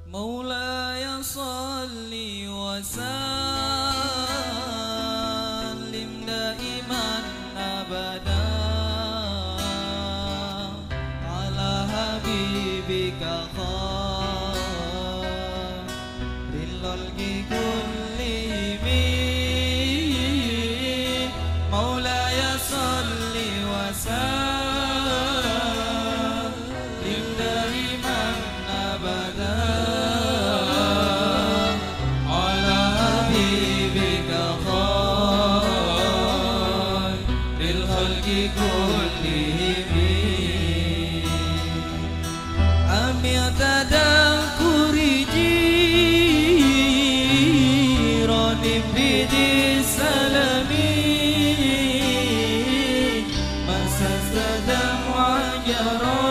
مولاي صل وسلم دائما أبدا على حبيبك خير الخلق كلهم مولاي صل وسلم دائما أبدا على حبيبك خير الخلق كلهم أمي تذكر جيران بدي سلامي مسست دمع جرى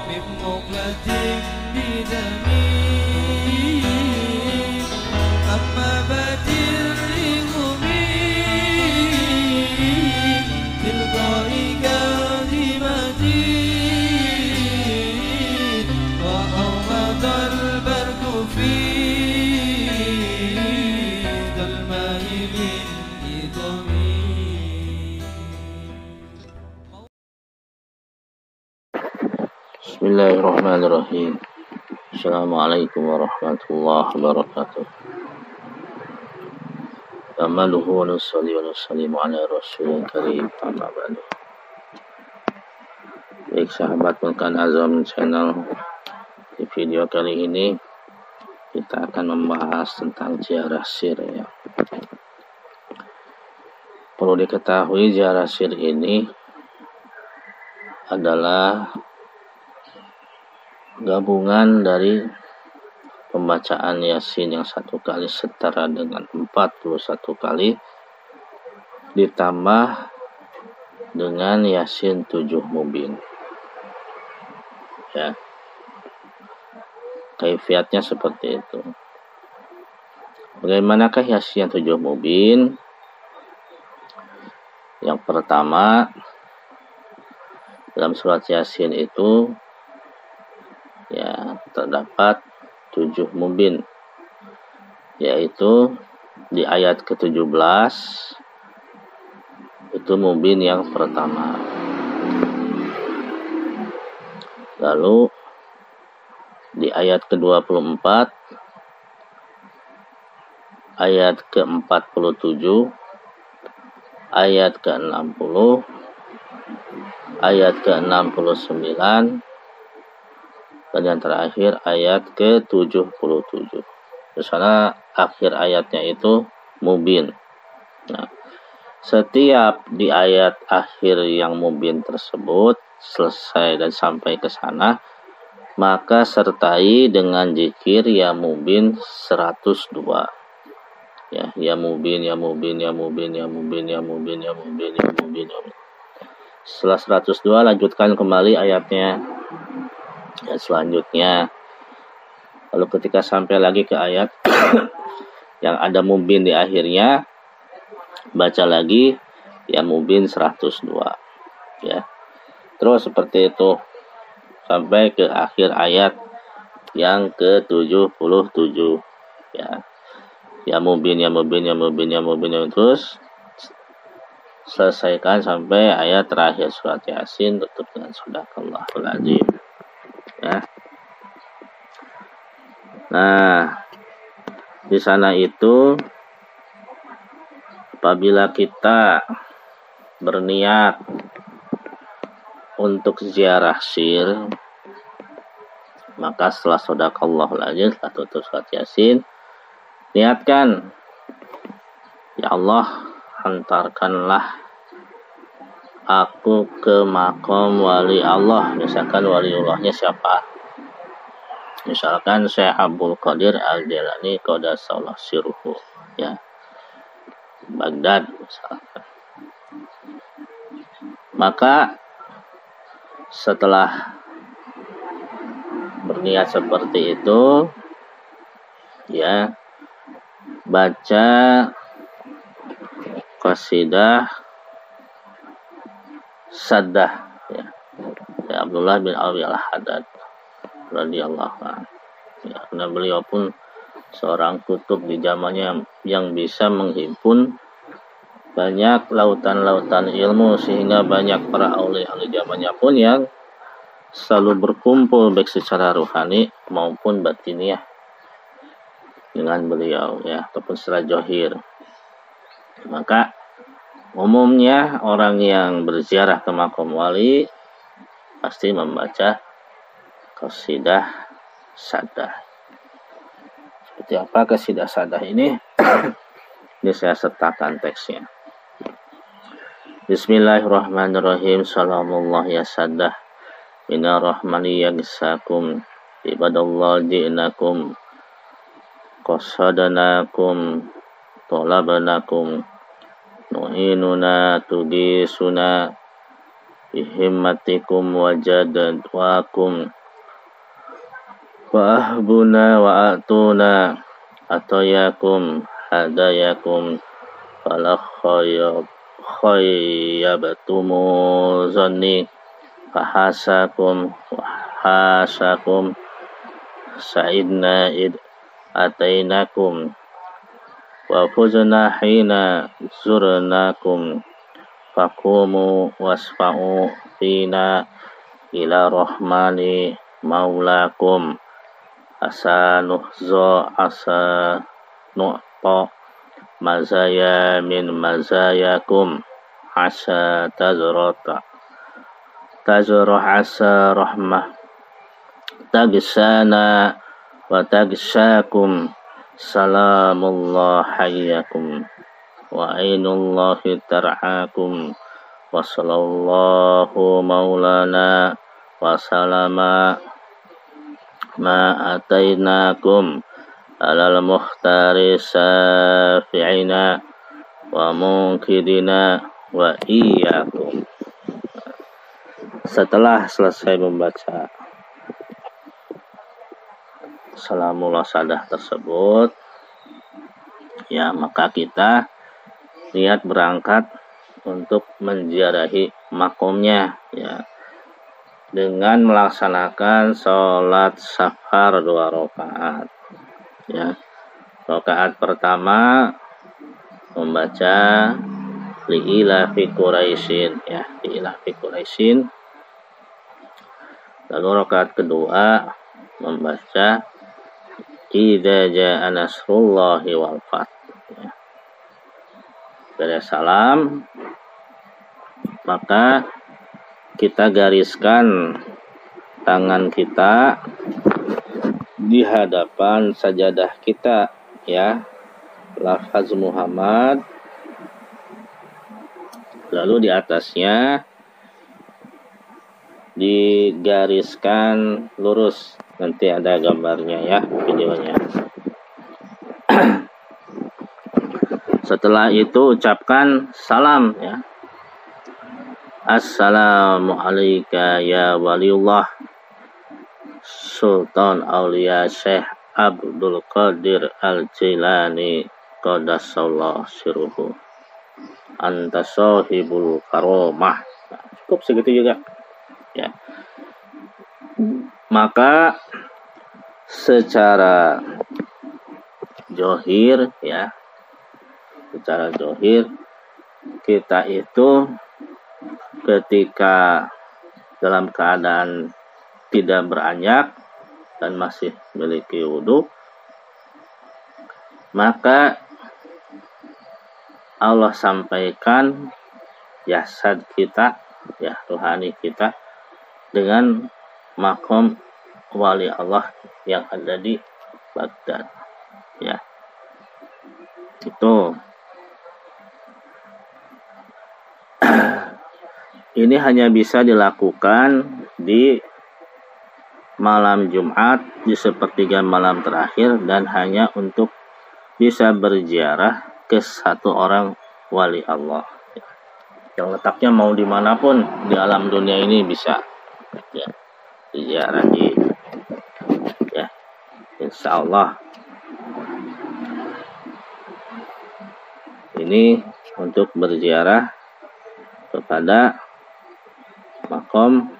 من مقلة بدمي أما بترهم تلقاء كاذبتي وأومض البرق في ظلماء بالإطمي. Bismillahirrahmanirrahim. Assalamualaikum warahmatullahi wabarakatuh. Nahmaduhu wa nusalli wa nusallimu ala rasulil karim, amma ba'du. Baik sahabat Vulkan Azam channel, di video kali ini kita akan membahas tentang ziarah sir ya. Perlu diketahui ziarah sir ini adalah gabungan dari pembacaan Yasin yang 1 kali setara dengan 41 kali ditambah dengan Yasin 7 mubin ya. Kaifiatnya seperti itu. Bagaimanakah Yasin 7 mubin? Yang pertama, dalam surat Yasin itu ya terdapat 7 mubin, yaitu di ayat ke-17 itu mubin yang pertama. Lalu di ayat ke-24, ayat ke-47, ayat ke-60, ayat ke-69, dan yang terakhir ayat ke-77. Di sana akhir ayatnya itu mubin. Nah, setiap di ayat akhir yang mubin tersebut selesai dan sampai ke sana, maka sertai dengan zikir ya mubin 102. Ya mubin, ya mubin, ya mubin, ya mubin, ya mubin, ya mubin, ya mubin, ya mubin. Setelah 102 lanjutkan kembali ayatnya. Ya, selanjutnya, lalu ketika sampai lagi ke ayat yang ada mubin di akhirnya, baca lagi ya mubin 102 ya. Terus seperti itu sampai ke akhir ayat yang ke-77 ya. Ya mubin, ya mubin, ya mubin, ya mubin, ya mubin. Terus selesaikan sampai ayat terakhir surat Yasin, tutup dengan shadaqallahul azim ya. Nah, di sana itu apabila kita berniat untuk ziarah sir, maka setelah shadaqallahul azim, setelah tutup surat Yasin, niatkan, ya Allah, hantarkanlah aku ke makom wali Allah. Misalkan waliullahnya siapa? Misalkan Syekh Abdul Qadir Al-Jailani Qaddasallahu sirruhu ya, Baghdad misalkan. Maka setelah berniat seperti itu ya, baca qasidah Saddah ya, Abdullah bin Alwi Al-Haddad. radhiyallahu anhu. Ya, karena beliau pun seorang kutub di zamannya yang bisa menghimpun banyak lautan-lautan ilmu, sehingga banyak para aulia zamannya pun yang selalu berkumpul baik secara rohani maupun batiniah dengan beliau, ya, ataupun secara zahir. Maka umumnya orang yang berziarah ke makam wali pasti membaca qasidah sadah. Seperti apa qasidah sadah ini? Ini saya sertakan teksnya. Bismillahirrahmanirrahim. Salamullah ya sadah Inna rahmani yagisakum ibadallah ji'nakum qasadanakum tolabanakum nu'inuna tugisuna bihimmatikum wajadwakum wa ahbuna wa atuna atoyakum hadayakum falak khayyabatumu zanni fahasakum wa hasakum sa'idna id atainakum wa fuzna hina zurnakum faqumu wasfa'u fina ila rahmani maulakum asanuhzo asanuhto mazaya min mazayakum asa tazrota tazroh asa rahmah tagisana wa tagisakum salamullah hayyakum wa ainullahi tar'akum wa sallallahu maulana wa salama ma atainakum alal muhtari safi'ina wa munkidina wa iyyakum. Setelah selesai membaca salamullah sadah tersebut, ya, maka kita niat berangkat untuk menziarahi makomnya, ya, dengan melaksanakan sholat safar 2 rakaat. Ya, rakaat pertama membaca li'ilafi Quraisyin, ya, li'ilafi Quraisyin. Lalu rakaat kedua membaca idza jaa nasrullahi wal fath. Ya. Pada salam, maka kita gariskan tangan kita di hadapan sajadah kita, ya, lafaz Muhammad, lalu di atasnya digariskan lurus. Nanti ada gambarnya, ya, videonya. Setelah itu ucapkan salam, ya. Assalamu alayka ya waliullah Sultan Aulia Syekh Abdul Qadir Al-Jilani Qadassallahu sirruhu anta sahibul karomah. Nah, cukup segitu juga, ya. Maka secara zahir, ya, secara zahir kita itu ketika dalam keadaan tidak beranjak dan masih memiliki wudu, maka Allah sampaikan jasad kita, ya, rohani kita dengan makom wali Allah yang ada di Baghdad, ya. Itu ini hanya bisa dilakukan di malam Jumat di sepertiga malam terakhir, dan hanya untuk bisa berziarah ke satu orang wali Allah, ya, yang letaknya mau dimanapun di alam dunia ini bisa, ya, diziarahi, ya, insya Allah. Ini untuk berziarah kepada makom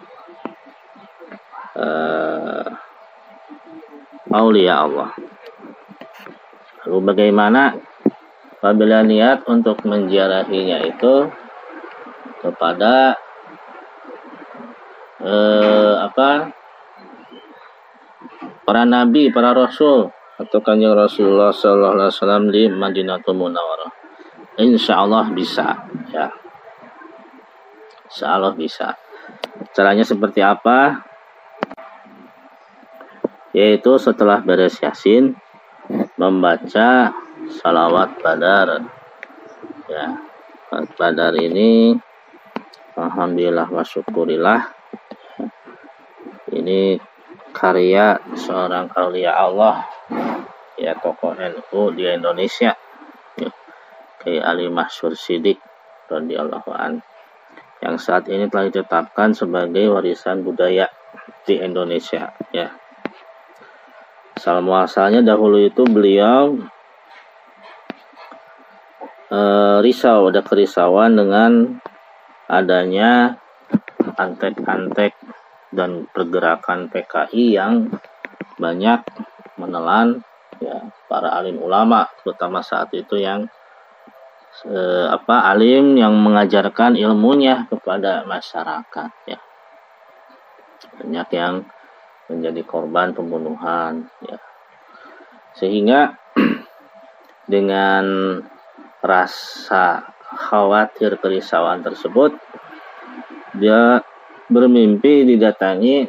aulia Allah. Lalu bagaimana apabila niat untuk menziarahinya itu kepada para nabi, para rasul atau kanjeng Rasulullah sallallahu alaihi wasallam di Madinatul Munawwarah. Insyaallah bisa, ya. Insyaallah bisa. Caranya seperti apa? Yaitu setelah beres Yasin membaca salawat Badar. Ya, salawat Badar ini alhamdulillah wa syukurillah, ini karya seorang aulia Allah, ya, tokoh NU di Indonesia, ya, Kiai Ali Masyhur Siddiq radhiyallahu an, yang saat ini telah ditetapkan sebagai warisan budaya di Indonesia, ya. Asal muasalnya dahulu itu beliau risau, ada kerisauan dengan adanya antek-antek dan pergerakan PKI yang banyak menelan, ya, para alim ulama, terutama saat itu yang alim yang mengajarkan ilmunya kepada masyarakat, ya. Banyak yang menjadi korban pembunuhan, ya. Sehingga dengan rasa khawatir kerisauan tersebut, dia bermimpi didatangi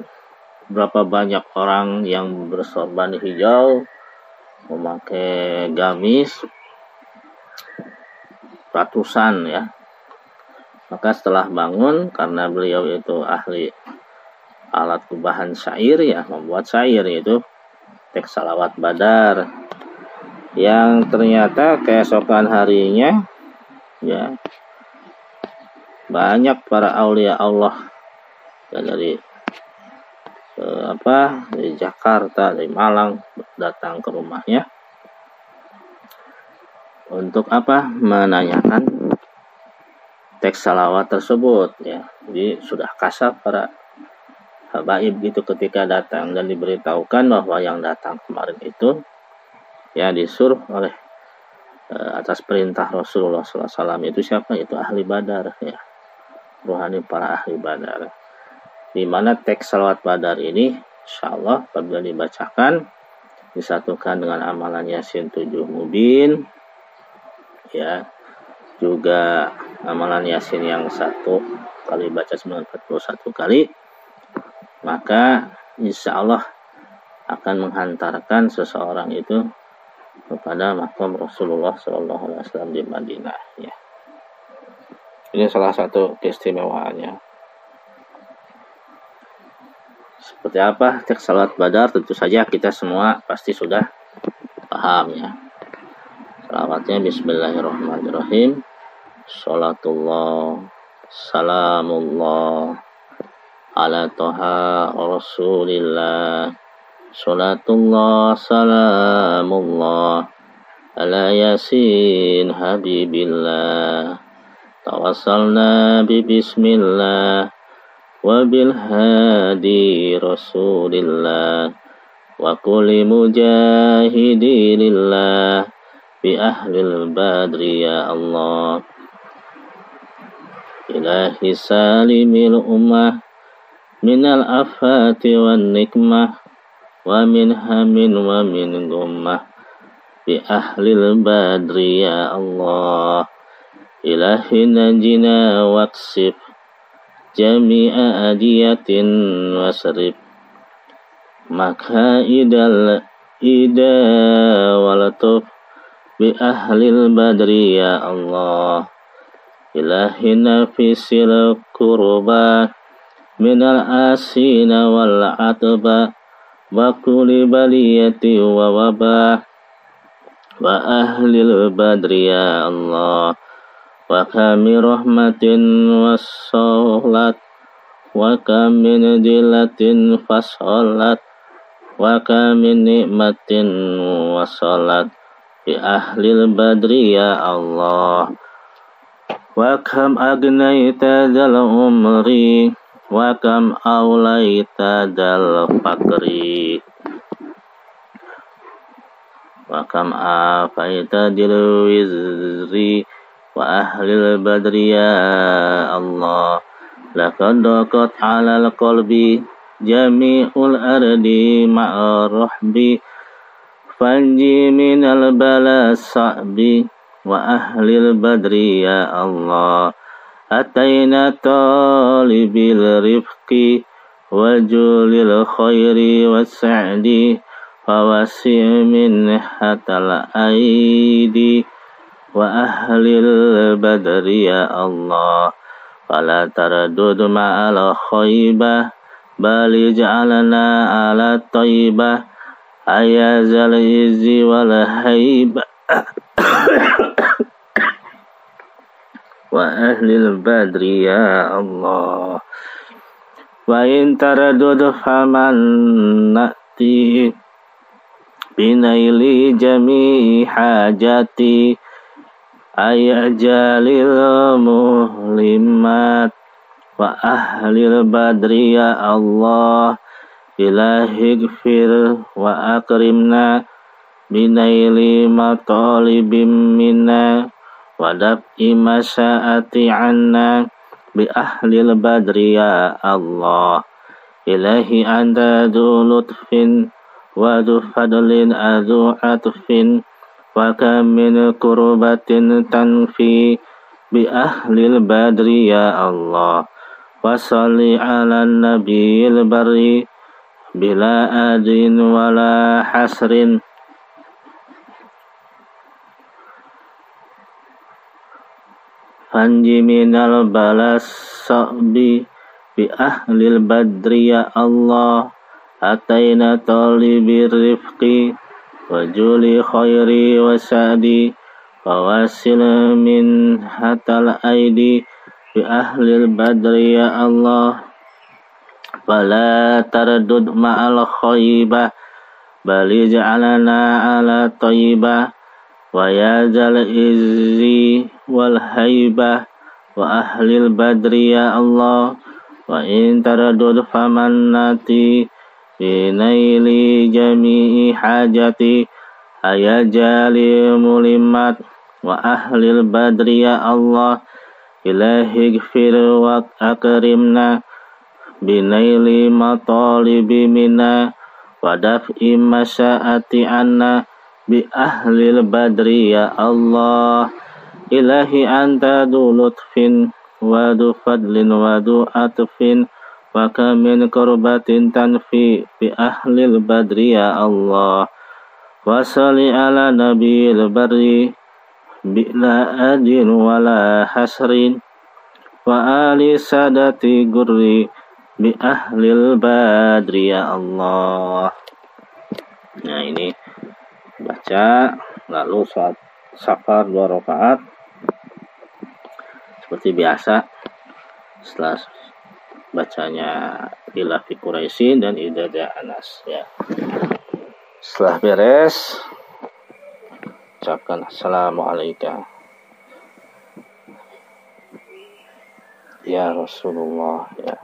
berapa banyak orang yang bersorban hijau, memakai gamis, ratusan, ya. Maka setelah bangun, karena beliau itu ahli alat kubahan syair, ya, membuat syair, itu teks salawat Badar, yang ternyata keesokan harinya, ya, banyak para aulia Allah, ya, dari dari Jakarta, dari Malang, datang ke rumahnya untuk menanyakan teks salawat tersebut, ya. Jadi sudah kasar para habaib gitu ketika datang, dan diberitahukan bahwa yang datang kemarin itu, ya, disuruh oleh atas perintah Rasulullah SAW, itu siapa? Itu ahli Badar, ya, rohani para ahli Badar. Di mana teks salawat Badar ini insyaallah apabila dibacakan disatukan dengan amalan Yasin 7 Mubin, ya, juga amalan Yasin yang 1 kali baca 91 kali, maka insyaallah akan menghantarkan seseorang itu kepada makam Rasulullah SAW di Madinah, ya. Ini salah satu keistimewaannya. Seperti apa teks salawat Badar? Tentu saja kita semua pasti sudah paham, ya. Salawatnya Bismillahirrahmanirrahim. Salatullah salamullah ala toha Rasulillah. Salatullah salamullah ala Yasin Habibillah. Tawassalna bi bismillah wa bil hadi Rasulillah wa kulli mujahidilillah bi ahlil badri ya Allah. Ilahi salimil ummah minal afati wan nikmah wa min hamin wa min gummah bi ahlil badri ya Allah. Ilahi najina waqsif jami'a adiyatin wasrib maka idal ida walatuf bi ahlil badri ya Allah. Ilahi nafisil kurba minal asina wal atba wa kulli baliyati wa wabah wa ahlil badri ya Allah. Wa kami rahmatin wassalat wa kami dilatin fassalat wa kami nikmatin wassalat bi ahlil badri ya Allah. Wa kam agnaita dal umri wa kam awlaita dal fakri وكم آفيت بالوزر وأهل البدر يا الله لقد ضاقت على القلب جميع الأرض مع الرحب فانجي من البلاء الصعب وأهل البدر يا الله أتينا طالب الرفق وجول الخير والسعد فوسع منحة الأيدي وأهل البدر يا الله فلا تردد مع الخيبة بل اجعلنا على الطيبة أيا ذا العز والهيبة وأهل البدر يا الله وإن تردد فمن نأتي بنيل جميع حاجاتي أيجال المهلمات وأهل البدر يا الله إلهي اغفر وأكرمنا بنيل مطالب منا ودفع مساءة عنا بأهل البدر يا الله إلهي أنت ذو لطف وذو فضل ذو عطف وكم من كربة تنفي بأهل البدر يا الله وصل على النبي البر بلا أد ولا حسر فانجي من البلاء الصعب بأهل البدر يا الله أتينا طالب الرفق وجول خيري وسعدي وواسل من حتى الأيدي بأهل البدر يا الله فلا تردد مع الخيبة بل اجعلنا على طيبة ويا ذا العز والهيبة وأهل البدر يا الله وإن تردد فمن ناتي بنيل جميع حاجتي أيا جالي ملمات وأهل البدر يا الله إلهي اغفر وأكرمنا بنيل مطالب منا ودفع مساءة عنا بأهل البدر يا الله إلهي أنت ذو لطف وذو فضل وذو عطف وكم من كربة تنفي بأهل البدر يا الله وصل على نبي البر بلا أد ولا حسر وآل سادة قري بأهل البدر ya Allah. Nah ini baca lalu sholat safar 2 rakaat seperti biasa. Setelah bacanya Ila fi Quraisyin dan Idza Anas ya. Setelah beres ucapkan assalamualaikum ya Rasulullah ya.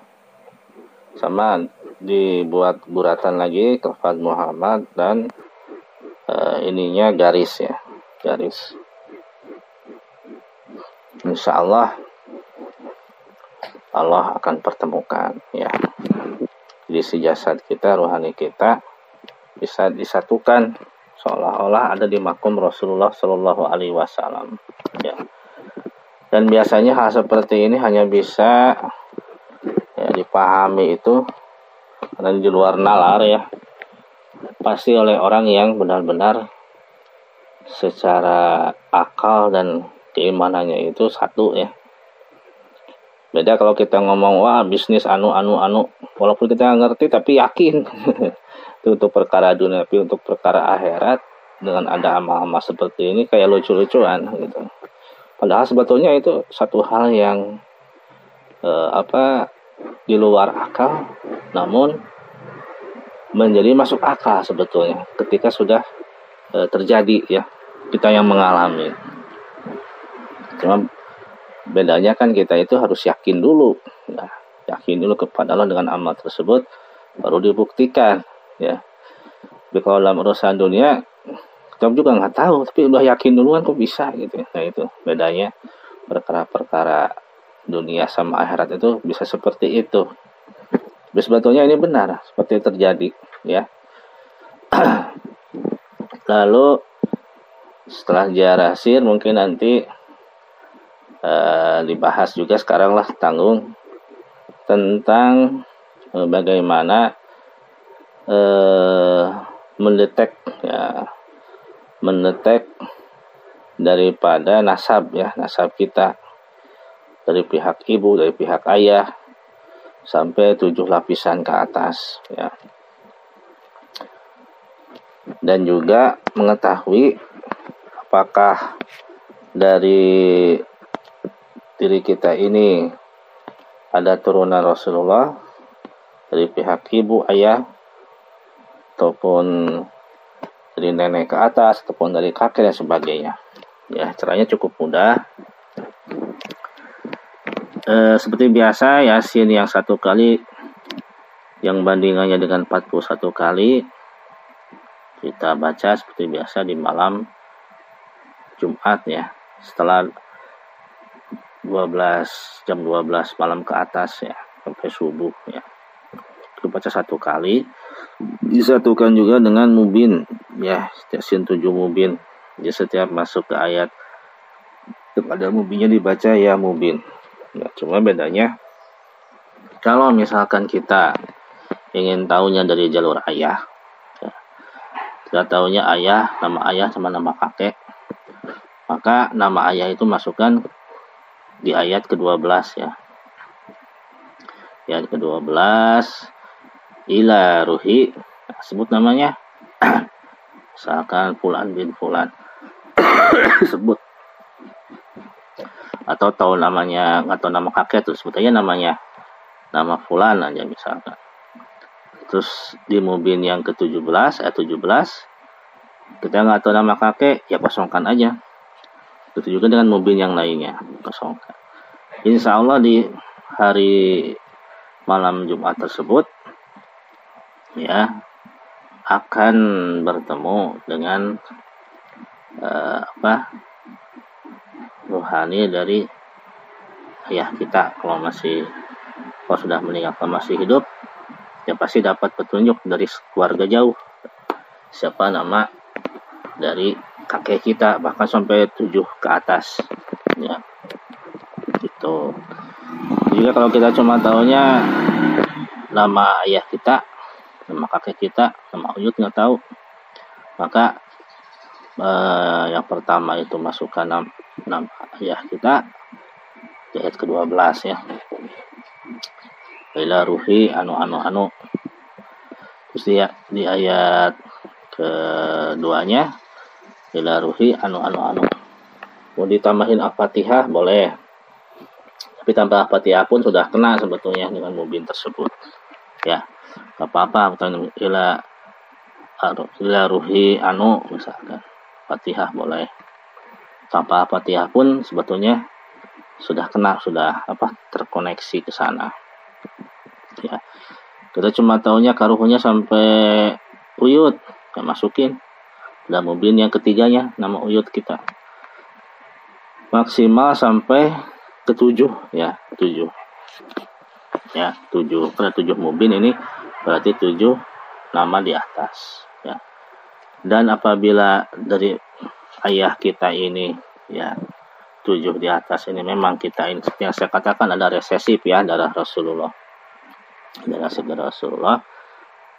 Sama dibuat buratan lagi lafaz Muhammad dan ininya garis ya, garis. Insya Allah Allah akan pertemukan ya. Jadi si jasad kita, rohani kita bisa disatukan seolah-olah ada di makom Rasulullah Shallallahu Alaihi Wasallam ya. Dan biasanya hal seperti ini hanya bisa ya, dipahami itu karena di luar nalar ya, pasti oleh orang yang benar-benar secara akal dan keimanannya itu satu ya. Beda kalau kita ngomong wah bisnis anu walaupun kita nggak ngerti tapi yakin itu untuk perkara dunia, tapi untuk perkara akhirat dengan ada amal-amal seperti ini kayak lucu-lucuan gitu. Padahal sebetulnya itu satu hal yang di luar akal, namun menjadi masuk akal sebetulnya ketika sudah terjadi ya, kita yang mengalami. Cuma bedanya kan kita itu harus yakin dulu ya, yakin dulu kepada Allah dengan amal tersebut baru dibuktikan ya. Tapi kalau dalam urusan dunia kita juga nggak tahu, tapi udah yakin duluan kok bisa gitu. Nah itu bedanya perkara-perkara dunia sama akhirat itu bisa seperti itu. Sebetulnya ini benar seperti terjadi ya. Lalu setelah ziarah sir mungkin nanti dibahas juga sekarang lah tanggung tentang bagaimana mendetek daripada nasab kita dari pihak ibu, dari pihak ayah sampai 7 lapisan ke atas ya. Dan juga mengetahui apakah dari diri kita ini ada turunan Rasulullah dari pihak ibu, ayah, ataupun dari nenek ke atas, ataupun dari kakek dan sebagainya. Ya, caranya cukup mudah. Seperti biasa, Yasin yang 1 kali, yang bandingannya dengan 41 kali, kita baca seperti biasa di malam Jumat ya, setelah jam 12 malam ke atas ya, sampai subuh ya. Kita baca 1 kali, disatukan juga dengan mubin ya, Yasin 7 mubin. Jadi setiap masuk ke ayat kepada mubinnya dibaca ya mubin. Ya, cuma bedanya kalau misalkan kita ingin tahunya dari jalur ayah ya, kita tahunya ayah, nama ayah sama nama kakek, maka nama ayah itu masukkan di ayat ke-12 ya. Ayat ke-12 ila ruhi, sebut namanya. Misalkan Fulan bin Fulan. Sebut. Atau tahu namanya, atau nama kakek terus sebut aja namanya. Nama Fulan aja misalkan. Terus di mubin yang ke-17 ayat 17 kita nggak tahu nama kakek, ya kosongkan aja. Itu juga dengan mubin yang lainnya, kosongkan. Insya Allah di hari malam Jumat tersebut ya akan bertemu dengan rohani dari ayah kita. Kalau sudah meninggal, kalau masih hidup ya pasti dapat petunjuk dari keluarga jauh, siapa nama dari kakek kita, bahkan sampai 7 ke atas ya. Gitu. Juga kalau kita cuma tahunya nama ayah kita, nama kakek kita, nama uyut nggak tahu, maka yang pertama itu masukkan nama ayah kita di ayat ke-12 ya. Ila ruhi anu. Terus di ayat keduanya ila ruhi anu. Mau ditambahin Al-Fatihah boleh, tapi tambah Al-Fatihah pun sudah kena sebetulnya dengan mubin tersebut ya. Gak apa-apa bukan ila ruhi anu misalkan, Fatihah boleh. Tanpa Fatihah pun sebetulnya sudah kena, sudah terkoneksi ke sana ya. Kita cuma tahunya karuhnya sampai uyut, kita masukin dan mubin yang ketiganya nama uyut kita maksimal sampai ke-7 ya, 7 ya, 7 pada 7 mubin ini berarti 7 nama di atas ya. Dan apabila dari ayah kita ini ya 7 di atas ini memang kita ini yang saya katakan ada resesif ya, darah Rasulullah,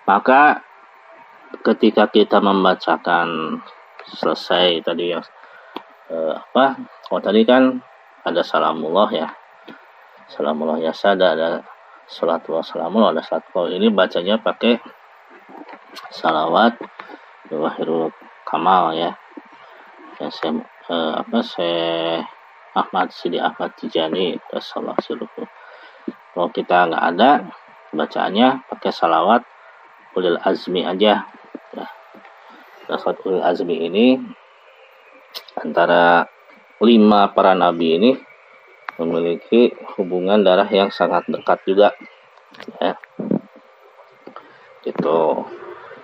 maka ketika kita membacakan selesai tadi yang tadi kan ada salamullah ya, salamullah ya sada, ada salatu wassalamullah, ada salatu. Ini bacanya pakai salawat Jawahirul Kamal ya, yang saya Ahmad Sidi Ahmad Tijani Rasulullah. Kalau kita nggak ada bacaannya pakai salawat Ulil Azmi aja ya. Salawat Ulil Azmi ini antara 5 para nabi ini memiliki hubungan darah yang sangat dekat juga ya. Itu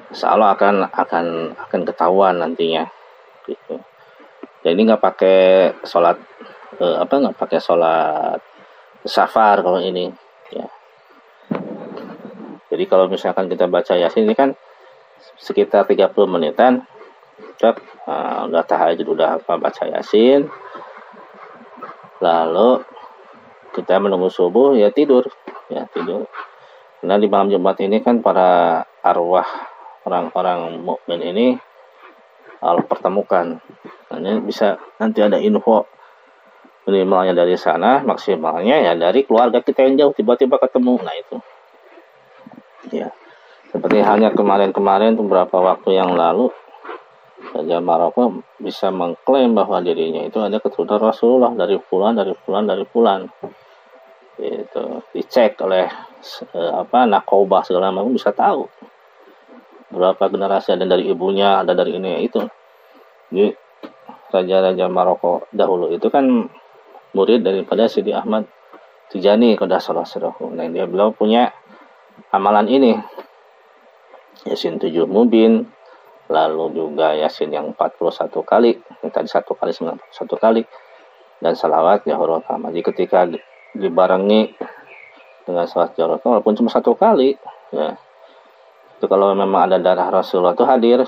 insya Allah akan ketahuan nantinya gitu. Dan ini nggak pakai sholat nggak pakai sholat safar kalau ini ya. Jadi kalau misalkan kita baca Yasin ini kan sekitar 30 menitan, udah tahajud, udah baca Yasin, lalu kita menunggu subuh ya tidur. Karena di malam Jumat ini kan para arwah orang-orang mukmin ini Allah pertemukan. Ini bisa nanti ada info minimalnya dari sana, maksimalnya ya dari keluarga kita yang jauh tiba-tiba ketemu. Nah itu ya, seperti halnya kemarin beberapa waktu yang lalu Raja Maroko bisa mengklaim bahwa dirinya itu ada keturunan Rasulullah dari fulan itu dicek oleh nakobah segala macam, bisa tahu berapa generasi, ada dari ibunya, ada dari ini itu. Jadi Raja-Raja Maroko dahulu itu kan murid daripada Sidi Ahmad Tijani Qaddasallahu. Nah dia beliau punya amalan ini, Yasin 7 mubin, lalu juga Yasin yang 41 kali, yang tadi 1 kali 91 kali, dan salawat Jahur Utama. Jadi ketika dibarengi dengan salawat Jahur Utama walaupun cuma 1 kali ya, itu kalau memang ada darah Rasulullah itu hadir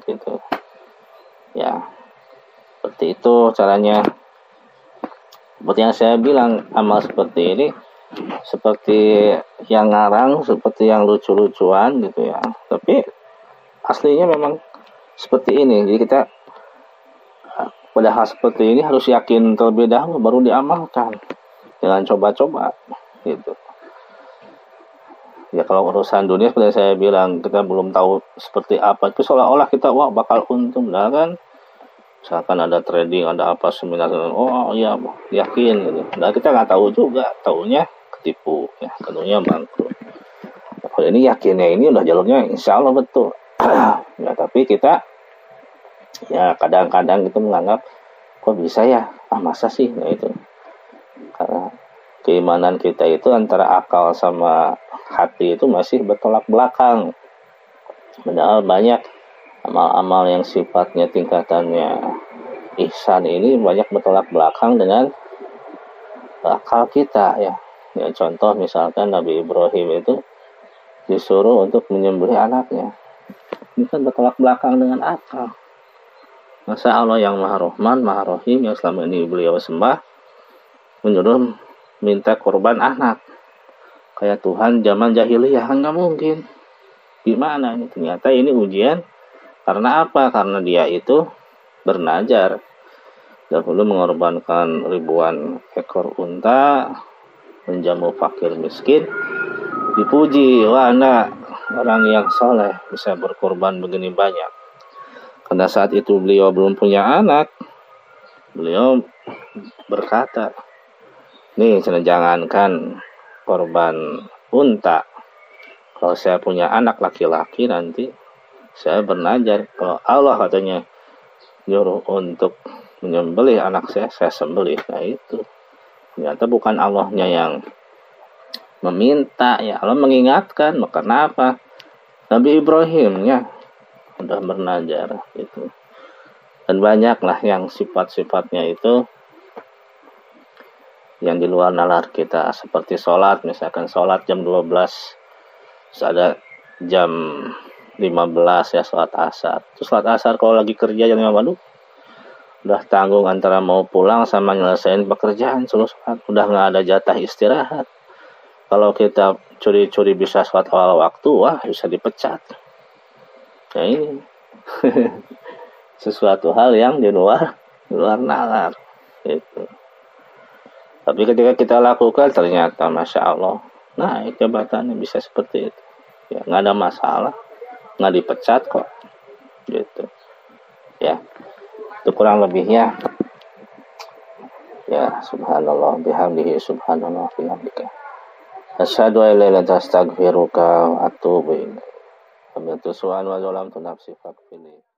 gitu ya, seperti itu caranya. Seperti yang saya bilang, amal seperti ini seperti yang ngarang, seperti yang lucu-lucuan gitu ya, tapi aslinya memang seperti ini. Jadi kita pada hal seperti ini harus yakin terlebih dahulu baru diamalkan, jangan coba-coba gitu ya. Kalau urusan dunia seperti saya bilang, kita belum tahu seperti apa, itu seolah-olah kita bakal untung. Nah kan misalkan ada trading, ada apa seminar, oh ya yakin gitu. Nah kita nggak tahu juga, taunya ketipu ya, taunya bangkrut. Nah, kalau ini yakinnya ini udah jalurnya insya Allah betul ya, tapi kita ya kadang-kadang kita menganggap kok bisa ya, masa sih. Nah itu karena keimanan kita itu antara akal sama hati itu masih bertolak belakang. Padahal banyak amal-amal yang sifatnya tingkatannya ihsan ini banyak bertolak belakang dengan akal kita ya. Ya contoh misalkan Nabi Ibrahim itu disuruh untuk menyembelih anaknya, ini kan bertolak belakang dengan akal. Masa Allah yang Maha Rahman, Maha Rahim, yang selama ini beliau sembah, menyuruh minta korban anak kayak Tuhan zaman jahiliyah? Nggak mungkin. Gimana ini? Ternyata ini ujian. Karena apa? Karena dia itu bernajar. Dahulu mengorbankan ribuan ekor unta, menjamu fakir miskin, dipuji, wah Anda orang yang soleh bisa berkorban begini banyak. Karena saat itu beliau belum punya anak, beliau berkata, nih jangankan korban unta, kalau saya punya anak laki-laki nanti saya bernajar. Kalau Allah katanya nyuruh untuk menyembelih anak saya sembelih. Nah itu ternyata bukan Allahnya yang meminta ya, Allah mengingatkan. Karena apa? Nabi Ibrahimnya udah bernajar gitu. Dan banyaklah yang sifat-sifatnya itu yang di luar nalar kita, seperti sholat. Misalkan sholat jam 12, terus ada jam 15 ya sholat asar. Terus sholat asar kalau lagi kerja jam 5, udah tanggung antara mau pulang sama nyelesain pekerjaan, suruh sholat, udah nggak ada jatah istirahat. Kalau kita curi-curi bisa sholat awal waktu, wah bisa dipecat. Nah ini sesuatu hal yang di luar nalar gitu. Tapi ketika kita lakukan ternyata Masya Allah, nah jabatannya bisa seperti itu ya, nggak ada masalah, nggak dipecat kok gitu ya. Itu kurang lebihnya ya. Subhanallah bihamdihi, subhanallah bihamdika, asyhadu an la ilaha illa anta astaghfiruka wa atubu ilaik. Wa min tusu'an wa zalamtu nafsi faghfirli.